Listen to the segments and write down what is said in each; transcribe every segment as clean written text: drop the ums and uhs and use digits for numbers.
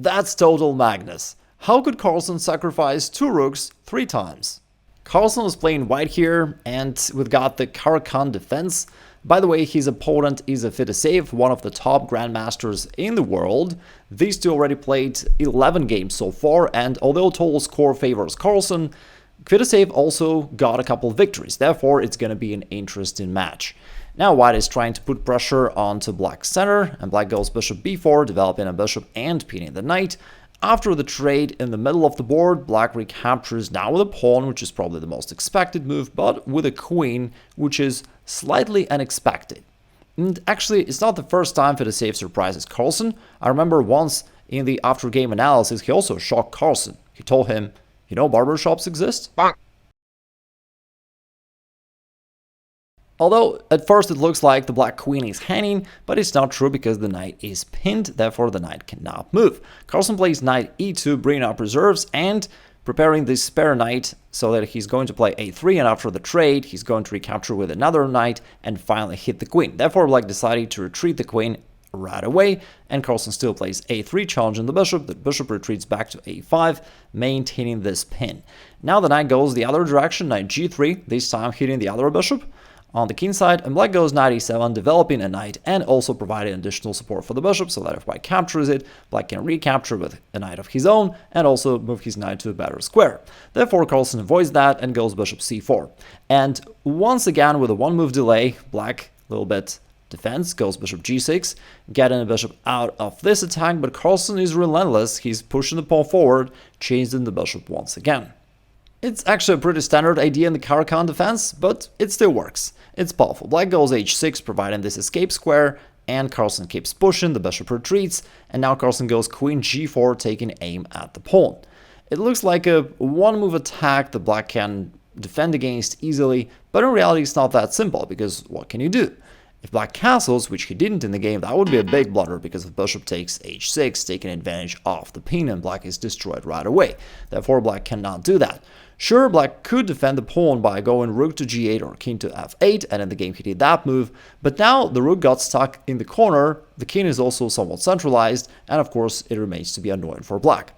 That's total Magnus. How could Carlsen sacrifice 2 rooks 3 times? Carlsen was playing white here, and we've got the Caro-Kann Defense. By the way, his opponent is a Fedoseev, one of the top grandmasters in the world. These two already played 11 games so far, and although total score favors Carlsen, Fedoseev also got a couple of victories. Therefore, it's going to be an interesting match. Now white is trying to put pressure onto black's center, and black goes bishop b4, developing a bishop and pinning the knight. After the trade in the middle of the board, black recaptures now with a pawn, which is probably the most expected move, but with a queen, which is slightly unexpected. And actually, it's not the first time Fedoseev surprises Carlsen. I remember once in the after-game analysis, he also shocked Carlsen. He told him, you know, barbershops exist? Bonk. Although, at first it looks like the black queen is hanging, but it's not true because the knight is pinned, therefore the knight cannot move. Carlsen plays knight e2, bringing up reserves and preparing the spare knight so that he's going to play a3, and after the trade, he's going to recapture with another knight and finally hit the queen. Therefore, black decided to retreat the queen right away, and Carlsen still plays a3, challenging the bishop. The bishop retreats back to a5, maintaining this pin. Now the knight goes the other direction, knight g3, this time hitting the other bishop on the king side, and black goes knight e7, developing a knight and also providing additional support for the bishop so that if white captures it, black can recapture with a knight of his own and also move his knight to a better square. Therefore, Carlsen avoids that and goes bishop c4. And once again, with a 1-move delay, black a little bit defense, goes bishop g6, getting the bishop out of this attack, but Carlsen is relentless. He's pushing the pawn forward, chasing the bishop once again. It's actually a pretty standard idea in the Caro-Kann defense, but it still works. It's powerful. Black goes h6, providing this escape square, and Carlsen keeps pushing, the bishop retreats, and now Carlsen goes queen g4, taking aim at the pawn. It looks like a 1-move attack that black can defend against easily, but in reality it's not that simple, because what can you do? If black castles, which he didn't in the game, that would be a big blunder because if bishop takes h6, taking advantage of the pin, and black is destroyed right away. Therefore, black cannot do that. Sure, black could defend the pawn by going rook to g8 or king to f8, and in the game he did that move, but now the rook got stuck in the corner, the king is also somewhat centralized, and of course it remains to be annoying for black.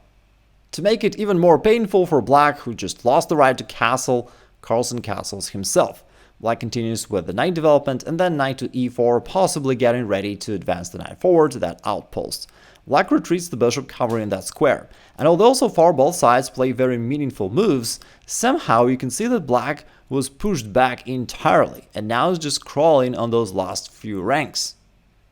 To make it even more painful for black, who just lost the right to castle, Carlsen castles himself. Black continues with the knight development and then knight to e4, possibly getting ready to advance the knight forward to that outpost. Black retreats the bishop, covering that square. And although so far both sides play very meaningful moves, somehow you can see that black was pushed back entirely and now is just crawling on those last few ranks.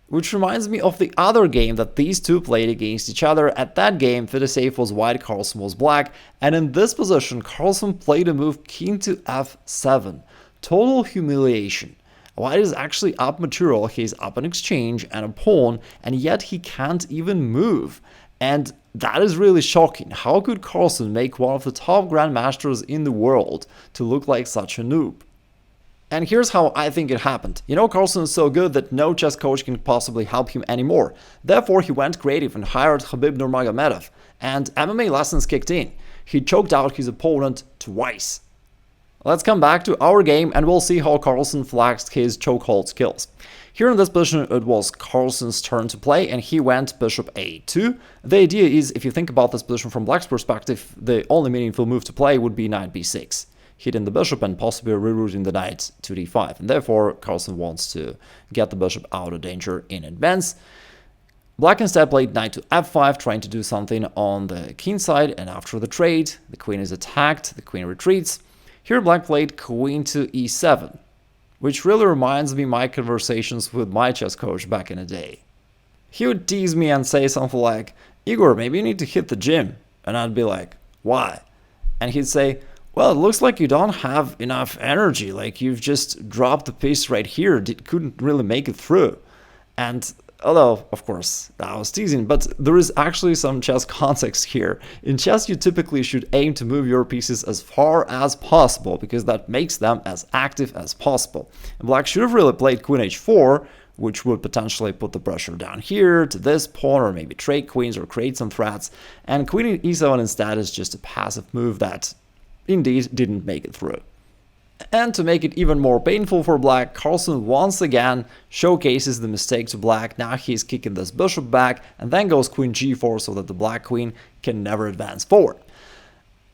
Which reminds me of the other game that these two played against each other. At that game, Fedoseev was white, Carlsen was black, and in this position, Carlsen played a move king to f7. Total humiliation. White is actually up material, he's up an exchange and a pawn, and yet he can't even move. And that is really shocking. How could Carlsen make one of the top grandmasters in the world to look like such a noob? And here's how I think it happened. You know, Carlsen is so good that no chess coach can possibly help him anymore. Therefore, he went creative and hired Khabib Nurmagomedov, and MMA lessons kicked in. He choked out his opponent twice. Let's come back to our game and we'll see how Carlsen flexed his chokehold skills. Here in this position it was Carlsen's turn to play and he went bishop a2. The idea is, if you think about this position from black's perspective, the only meaningful move to play would be knight b6, hitting the bishop and possibly rerouting the knight to d5, and therefore Carlsen wants to get the bishop out of danger in advance. Black instead played knight to f5, trying to do something on the king side, and after the trade, the queen is attacked, the queen retreats. Here black played queen to e7, which really reminds me of my conversations with my chess coach back in the day. He would tease me and say something like, Igor, maybe you need to hit the gym. And I'd be like, why? And he'd say, well, it looks like you don't have enough energy, like you've just dropped the piece right here, couldn't really make it through. And although, of course, I was teasing, but there is actually some chess context here. In chess, you typically should aim to move your pieces as far as possible, because that makes them as active as possible. And black should have really played queen h4, which would potentially put the pressure down here to this pawn, or maybe trade queens or create some threats. And queen e7 instead is just a passive move that indeed didn't make it through. And to make it even more painful for black, Carlsen once again showcases the mistake to black. Now he's kicking this bishop back and then goes queen g4 so that the black queen can never advance forward.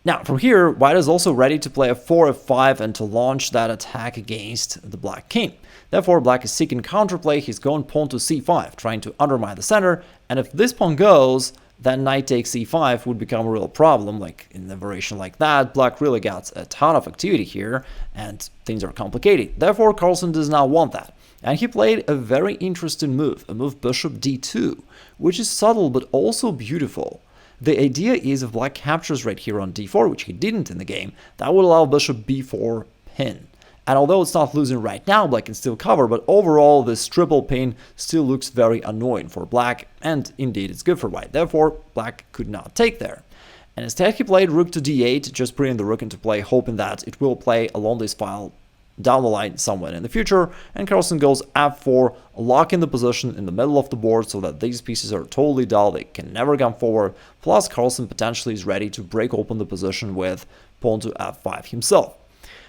Now from here, white is also ready to play f4, f5 and to launch that attack against the black king. Therefore, black is seeking counterplay. He's going pawn to c5, trying to undermine the center. And if this pawn goes, then knight takes c5 would become a real problem. Like in a variation like that, black really got a ton of activity here and things are complicated. Therefore, Carlsen does not want that. And he played a very interesting move, a move bishop d2, which is subtle but also beautiful. The idea is if black captures right here on d4, which he didn't in the game, that would allow bishop b4 pin. And although it's not losing right now, black can still cover, but overall this triple pin still looks very annoying for black, and indeed it's good for white. Therefore, black could not take there. And instead he played rook to d8, just putting the rook into play, hoping that it will play along this file down the line somewhere in the future. And Carlsen goes f4, locking the position in the middle of the board so that these pieces are totally dull, they can never come forward. Plus Carlsen potentially is ready to break open the position with pawn to f5 himself.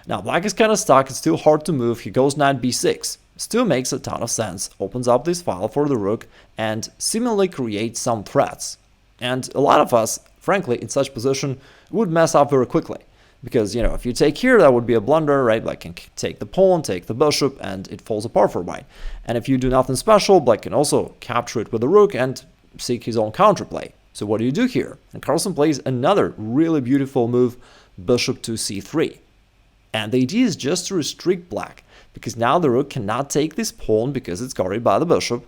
Now black is kind of stuck, it's still hard to move. He goes knight b6, still makes a ton of sense, opens up this file for the rook and seemingly creates some threats. And a lot of us, frankly, in such position would mess up very quickly. Because, you know, if you take here, that would be a blunder, right? Black can take the pawn, take the bishop, and it falls apart for white. And if you do nothing special, black can also capture it with the rook and seek his own counterplay. So what do you do here? And Carlsen plays another really beautiful move, bishop to c3. And the idea is just to restrict black, because now the rook cannot take this pawn because it's guarded by the bishop,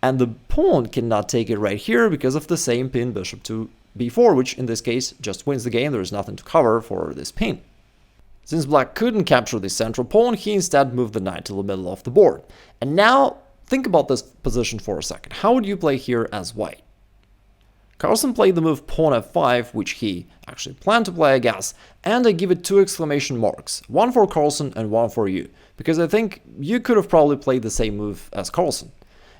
and the pawn cannot take it right here because of the same pin bishop to b4, which in this case just wins the game. There is nothing to cover for this pin. Since black couldn't capture the central pawn, he instead moved the knight to the middle of the board. And now think about this position for a second. How would you play here as white? Carlsen played the move pawn f5, which he actually planned to play, I guess, and I give it 2 exclamation marks, one for Carlsen and one for you, because I think you could have probably played the same move as Carlsen.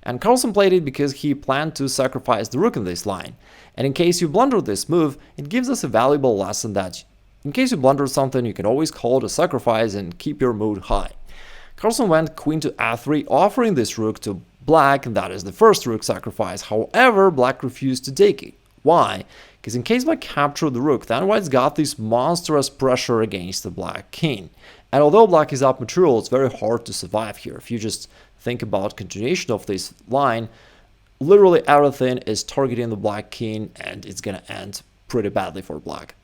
And Carlsen played it because he planned to sacrifice the rook in this line. And in case you blunder this move, it gives us a valuable lesson that in case you blunder something, you can always call it a sacrifice and keep your mood high. Carlsen went queen to f3, offering this rook to black, and that is the first rook sacrifice. However, black refused to take it. Why? Because in case black captured the rook, then white's got this monstrous pressure against the black king. And although black is up material, it's very hard to survive here. If you just think about continuation of this line, literally everything is targeting the black king, and it's gonna end pretty badly for black.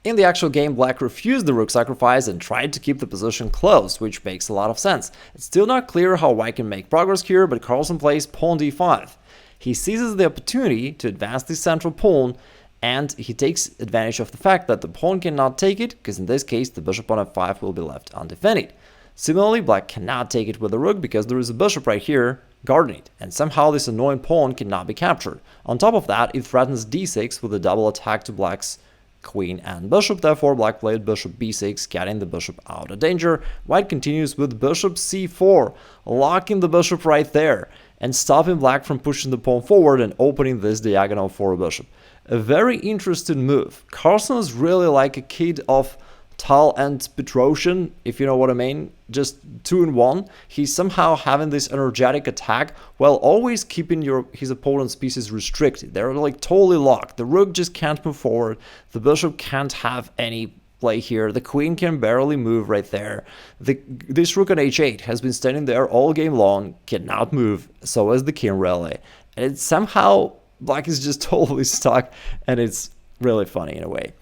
In the actual game, black refused the rook sacrifice and tried to keep the position close, which makes a lot of sense. It's still not clear how white can make progress here, but Carlsen plays pawn d5. He seizes the opportunity to advance the central pawn, and he takes advantage of the fact that the pawn cannot take it, because in this case the bishop on f5 will be left undefended. Similarly, black cannot take it with the rook because there is a bishop right here guarding it, and somehow this annoying pawn cannot be captured. On top of that, it threatens d6 with a double attack to black's queen and bishop. Therefore, black played bishop b6, getting the bishop out of danger. White continues with bishop c4, locking the bishop right there and stopping black from pushing the pawn forward and opening this diagonal for a bishop. A very interesting move. Carlsen is really like a kid of Tal and Petrosian, if you know what I mean, just 2 in 1. He's somehow having this energetic attack while always keeping his opponent's pieces restricted. They're like totally locked. The rook just can't move forward. The bishop can't have any play here. The queen can barely move right there. This rook on h8 has been standing there all game long, cannot move. So is the king really. And it's somehow black is just totally stuck, and it's really funny in a way.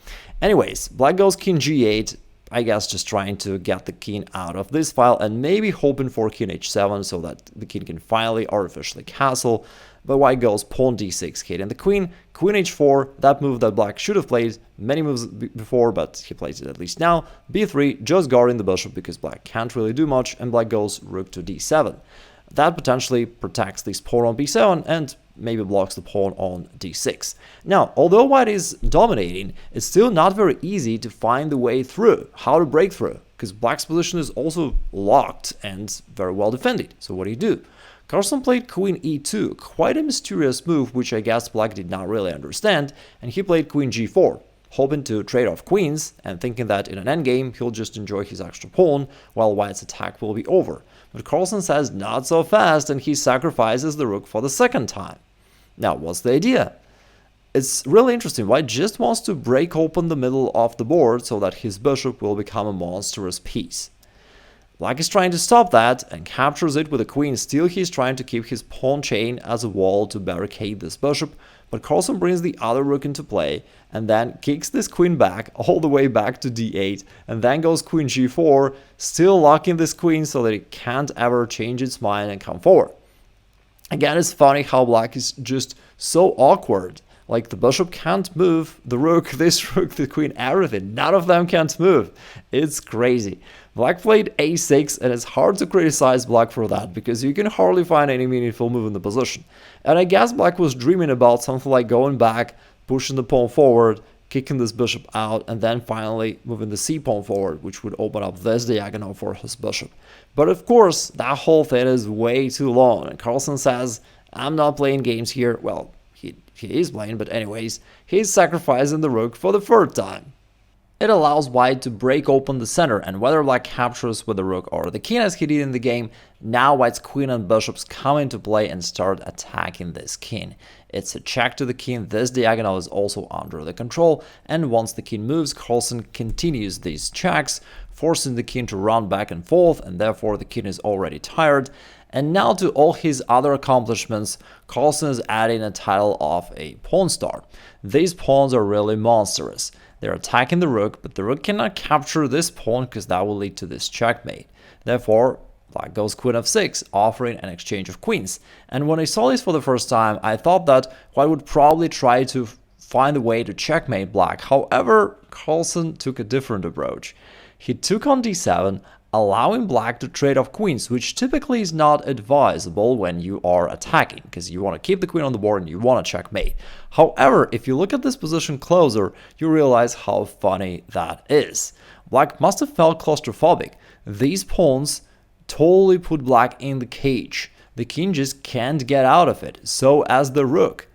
Anyways, black goes king g8, I guess just trying to get the king out of this file and maybe hoping for king h7 so that the king can finally artificially castle. But white goes pawn d6, hitting the queen, queen h4, that move that black should have played many moves before, but he plays it at least now. b3, just guarding the bishop because black can't really do much, and black goes rook to d7. That potentially protects this pawn on b7 and maybe blocks the pawn on d6. Now, although white is dominating, it's still not very easy to find the way through, how to break through, because black's position is also locked and very well defended. So what do? Carlsen played queen e2, quite a mysterious move which I guess black did not really understand, and he played queen g4, hoping to trade off queens and thinking that in an endgame he'll just enjoy his extra pawn while white's attack will be over. But Carlsen says not so fast, and he sacrifices the rook for the second time. Now, what's the idea? It's really interesting. White just wants to break open the middle of the board so that his bishop will become a monstrous piece. Black is trying to stop that and captures it with a queen. Still, he's trying to keep his pawn chain as a wall to barricade this bishop, but Carlsen brings the other rook into play and then kicks this queen back all the way back to d8 and then goes queen g4, still locking this queen so that it can't ever change its mind and come forward. Again, it's funny how black is just so awkward. Like, the bishop can't move, the rook, this rook, the queen, everything. None of them can't move. It's crazy. Black played a6, and it's hard to criticize black for that, because you can hardly find any meaningful move in the position. And I guess black was dreaming about something like going back, pushing the pawn forward, kicking this bishop out, and then finally moving the c-pawn forward, which would open up this diagonal for his bishop. But of course, that whole thing is way too long, and Carlsen says, I'm not playing games here. Well, he is playing, but anyways, he's sacrificing the rook for the third time. It allows white to break open the center, and whether black captures with the rook or the king as he did in the game, now white's queen and bishops come into play and start attacking this king. It's a check to the king, this diagonal is also under the control, and once the king moves, Carlsen continues these checks, forcing the king to run back and forth, and therefore the king is already tired. And now, to all his other accomplishments, Carlsen is adding a title of a pawn star. These pawns are really monstrous. They're attacking the rook, but the rook cannot capture this pawn because that will lead to this checkmate. Therefore, black goes queen f6, offering an exchange of queens. And when I saw this for the first time, I thought that white would probably try to find a way to checkmate black. However, Carlsen took a different approach. He took on d7, allowing black to trade off queens, which typically is not advisable when you are attacking, because you want to keep the queen on the board and you want to checkmate. However, if you look at this position closer, you realize how funny that is. Black must have felt claustrophobic. These pawns totally put black in the cage. The king just can't get out of it, so as the rook.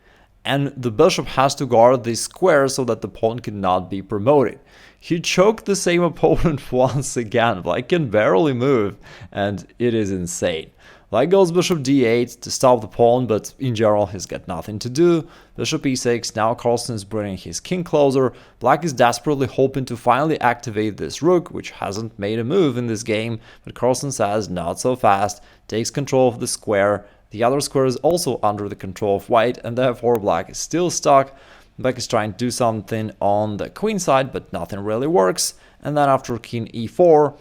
And the bishop has to guard this square so that the pawn cannot be promoted. He choked the same opponent once again. Black can barely move, and it is insane. Black goes bishop d8 to stop the pawn, but in general he's got nothing to do. Bishop e6, now Carlsen is bringing his king closer. Black is desperately hoping to finally activate this rook, which hasn't made a move in this game, but Carlsen says not so fast, takes control of the square. The other square is also under the control of white, and therefore black is still stuck. Black is trying to do something on the queen side, but nothing really works. And then after king e4,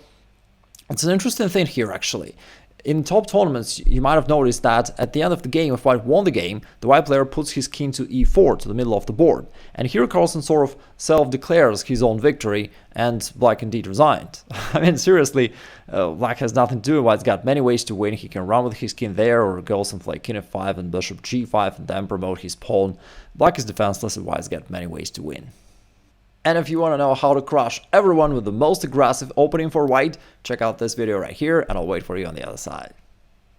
it's an interesting thing here actually. In top tournaments, you might have noticed that at the end of the game, if white won the game, the white player puts his king to e4, to the middle of the board. And here Carlsen sort of self-declares his own victory, and black indeed resigned. I mean, seriously, black has nothing to do. White's got many ways to win. He can run with his king there, or go something like king f5 and bishop g5, and then promote his pawn. Black is defenseless, and white's got many ways to win. And if you want to know how to crush everyone with the most aggressive opening for white, check out this video right here, and I'll wait for you on the other side.